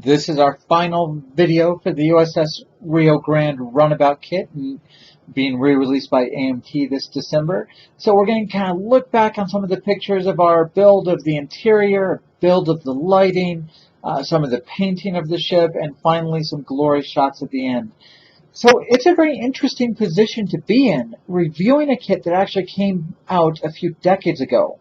This is our final video for the USS Rio Grande Runabout Kit, being re-released by AMT this December. So we're going to kind of look back on some of the pictures of our build of the interior, build of the lighting, some of the painting of the ship, and finally some glorious shots at the end. So it's a very interesting position to be in, reviewing a kit that actually came out a few decades ago.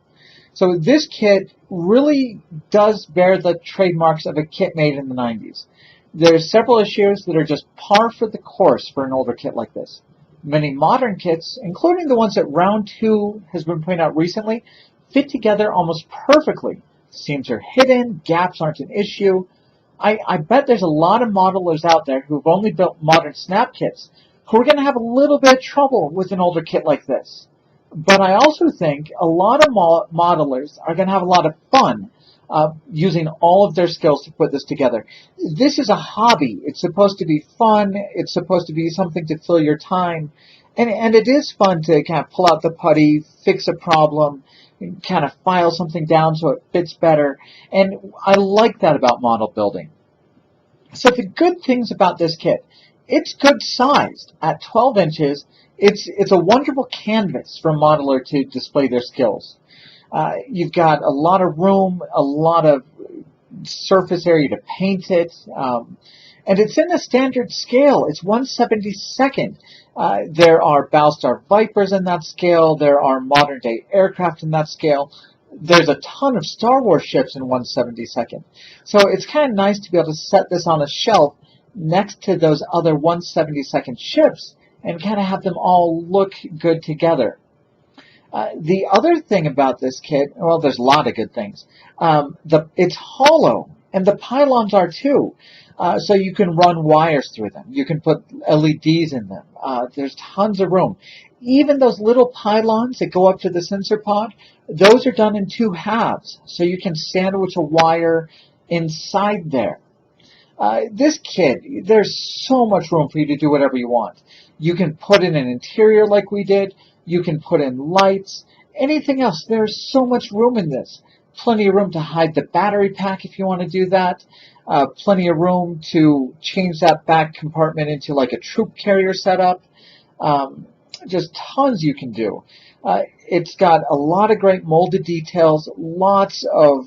So this kit really does bear the trademarks of a kit made in the 90s. There's several issues that are just par for the course for an older kit like this. Many modern kits, including the ones that Round 2 has been putting out recently, fit together almost perfectly. Seams are hidden, gaps aren't an issue. I bet there's a lot of modelers out there who've only built modern snap kits who are going to have a little bit of trouble with an older kit like this. But I also think a lot of modelers are going to have a lot of fun using all of their skills to put this together. This is a hobby. It's supposed to be fun. It's supposed to be something to fill your time. And it is fun to kind of pull out the putty, fix a problem, kind of file something down so it fits better. And I like that about model building. So the good things about this kit, it's good sized. At 12 inches, it's a wonderful canvas for a modeler to display their skills. You've got a lot of room, a lot of surface area to paint it, and it's in a standard scale. It's 1/72nd. There are Battlestar Vipers in that scale. There are modern-day aircraft in that scale. There's a ton of Star Wars ships in 1/72nd. So it's kind of nice to be able to set this on a shelf next to those other 1/72nd ships and kind of have them all look good together. The other thing about this kit, well, there's a lot of good things. It's hollow, and the pylons are too. So you can run wires through them. You can put LEDs in them. There's tons of room. Even those little pylons that go up to the sensor pod, those are done in 2 halves. So you can sandwich a wire inside there. This kit, there's so much room for you to do whatever you want. You can put in an interior like we did. You can put in lights. Anything else. There's so much room in this. Plenty of room to hide the battery pack if you want to do that. Plenty of room to change that back compartment into like a troop carrier setup. Just tons you can do. It's got a lot of great molded details. Lots of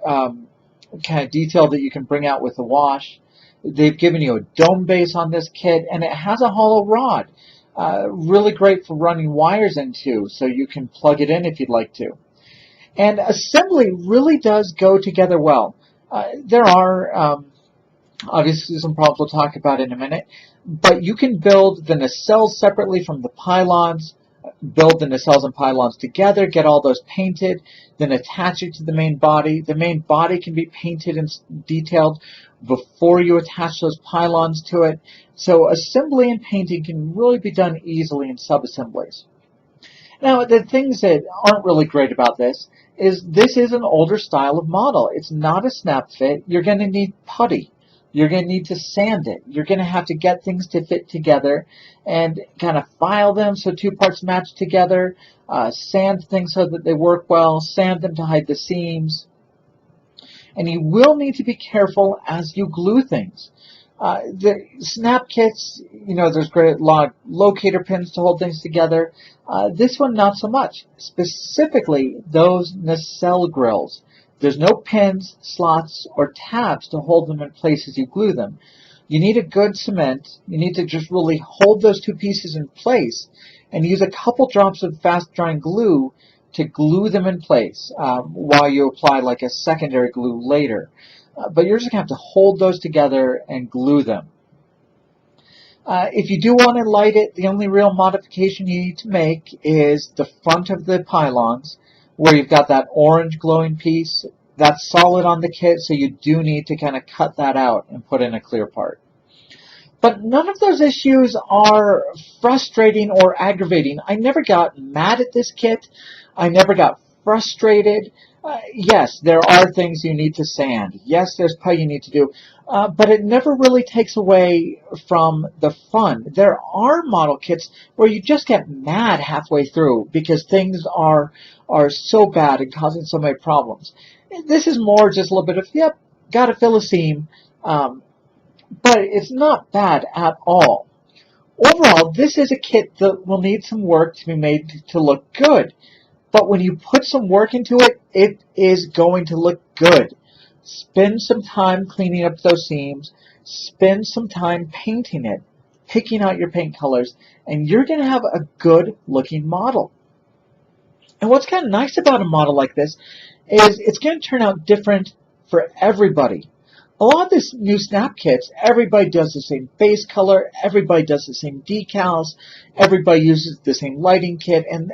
kind of detail that you can bring out with the wash. They've given you a dome base on this kit, and it has a hollow rod. Really great for running wires into, so you can plug it in if you'd like to. And assembly really does go together well. There are obviously some problems we'll talk about in a minute, but you can build the nacelles separately from the pylons, build the nacelles and pylons together, get all those painted, then attach it to the main body. The main body can be painted and detailed before you attach those pylons to it. So assembly and painting can really be done easily in sub-assemblies. Now, the things that aren't really great about this is an older style of model. It's not a snap fit. You're going to need putty. You're going to need to sand it. You're going to have to get things to fit together and kind of file them so 2 parts match together, sand things so that they work well, sand them to hide the seams. And you will need to be careful as you glue things. The snap kits, there's a lot of locator pins to hold things together. This one, not so much. Specifically, those nacelle grills. There's no pins, slots, or tabs to hold them in place as you glue them. You need a good cement. You need to just really hold those 2 pieces in place and use a couple drops of fast-drying glue to glue them in place while you apply like a secondary glue later. But you're just going to have to hold those together and glue them. If you do want to light it, the only real modification you need to make is the front of the pylons, where you've got that orange glowing piece. That's solid on the kit, so you do need to kind of cut that out and put in a clear part. But none of those issues are frustrating or aggravating. I never got mad at this kit. I never got frustrated. Yes, there are things you need to sand. Yes, there's putty you need to do. But it never really takes away from the fun. There are model kits where you just get mad halfway through because things are so bad and causing so many problems. This is more just a little bit of, yep, got to fill a seam. But it's not bad at all. Overall, this is a kit that will need some work to be made to look good. But when you put some work into it, it is going to look good. Spend some time cleaning up those seams. Spend some time painting it, picking out your paint colors, and you're going to have a good looking model. And what's kind of nice about a model like this is it's going to turn out different for everybody. A lot of these new snap kits, everybody does the same base color, everybody does the same decals, everybody uses the same lighting kit, and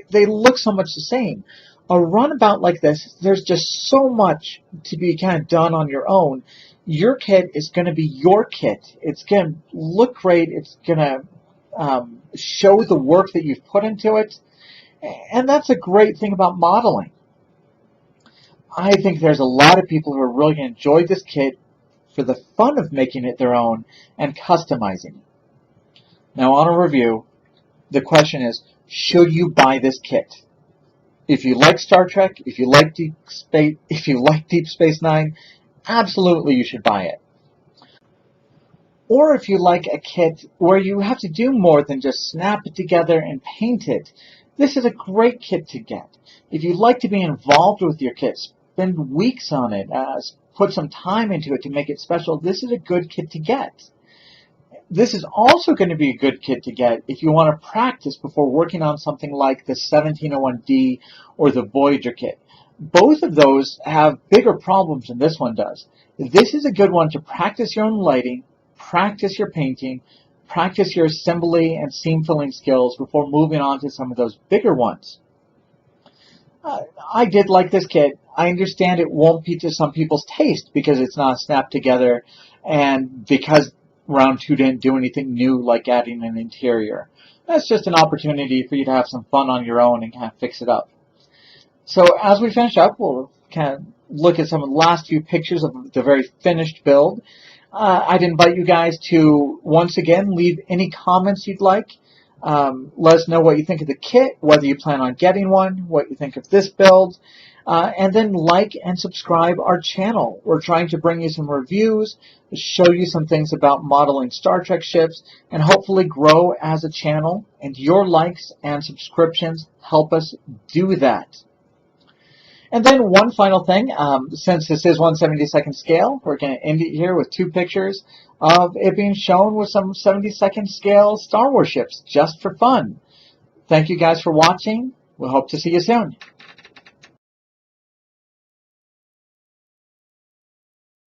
they look so much the same. A runabout like this, there's just so much to be kind of done on your own. Your kit is going to be your kit. It's going to look great. It's going to show the work that you've put into it. And that's a great thing about modeling. I think there's a lot of people who are really going to enjoy this kit for the fun of making it their own and customizing it. Now on a review, the question is, should you buy this kit? If you like Star Trek, if you like Deep Space Nine, absolutely you should buy it. Or if you like a kit where you have to do more than just snap it together and paint it, this is a great kit to get. If you'd like to be involved with your kit, spend weeks on it, put some time into it to make it special, this is a good kit to get. This is also going to be a good kit to get if you want to practice before working on something like the 1701D or the Voyager kit. Both of those have bigger problems than this one does. This is a good one to practice your own lighting, practice your painting, practice your assembly and seam filling skills before moving on to some of those bigger ones. I did like this kit. I understand it won't be to some people's taste because it's not snapped together and because round 2 didn't do anything new like adding an interior. That's just an opportunity for you to have some fun on your own and kind of fix it up. So as we finish up, we'll kind of look at some of the last few pictures of the very finished build. I'd invite you guys to, once again, leave any comments you'd like. Let us know what you think of the kit, whether you plan on getting one, what you think of this build, and then like and subscribe our channel. We're trying to bring you some reviews, show you some things about modeling Star Trek ships, and hopefully grow as a channel, and your likes and subscriptions help us do that. And then one final thing, since this is 1/72nd scale, we're going to end it here with 2 pictures of it being shown with some 72nd scale Star Wars ships, just for fun. Thank you guys for watching. We hope to see you soon.